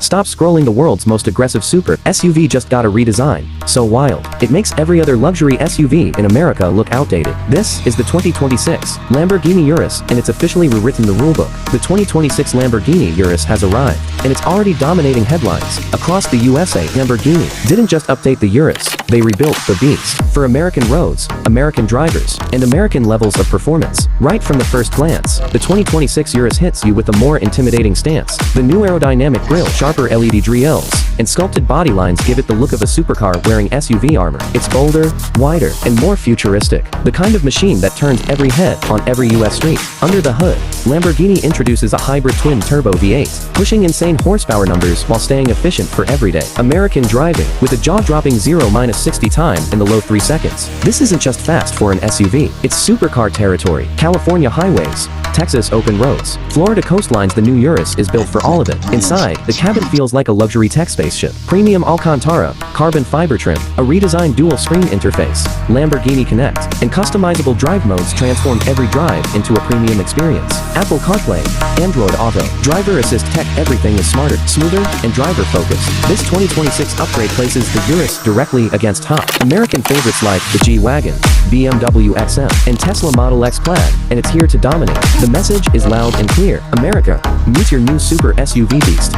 Stop scrolling. The world's most aggressive super SUV just got a redesign. So wild. It makes every other luxury SUV in America look outdated. This is the 2026 Lamborghini Urus, and it's officially rewritten the rulebook. The 2026 Lamborghini Urus has arrived, and it's already dominating headlines across the USA. Lamborghini didn't just update the Urus, they rebuilt the beast for American roads, American drivers, and American levels of performance. Right from the first glance, the 2026 Urus hits you with a more intimidating stance. The new aerodynamic grille, sharper LED drills, and sculpted body lines give it the look of a supercar wearing SUV armor. It's bolder, wider, and more futuristic. The kind of machine that turns every head on every US street. Under the hood, Lamborghini introduces a hybrid twin-turbo V8, pushing insane horsepower numbers while staying efficient for everyday American driving, with a jaw-dropping 0-60 time in the low 3 seconds. This isn't just fast for an SUV, it's supercar territory. California highways, Texas open roads, Florida coastlines. The new Urus is built for all of it. Inside, the cabin feels like a luxury tech spaceship. Premium Alcantara, carbon fiber trim, a redesigned dual-screen interface, Lamborghini Connect, and customizable drive modes transform every drive into a premium experience. Apple CarPlay, Android Auto, driver assist tech. Everything is smarter, smoother, and driver-focused. This 2026 upgrade places the Urus directly against top American favorites like the G-Wagon, BMW XM, and Tesla Model X Plaid, and it's here to dominate. The message is loud and clear. America, meet your new super SUV beast.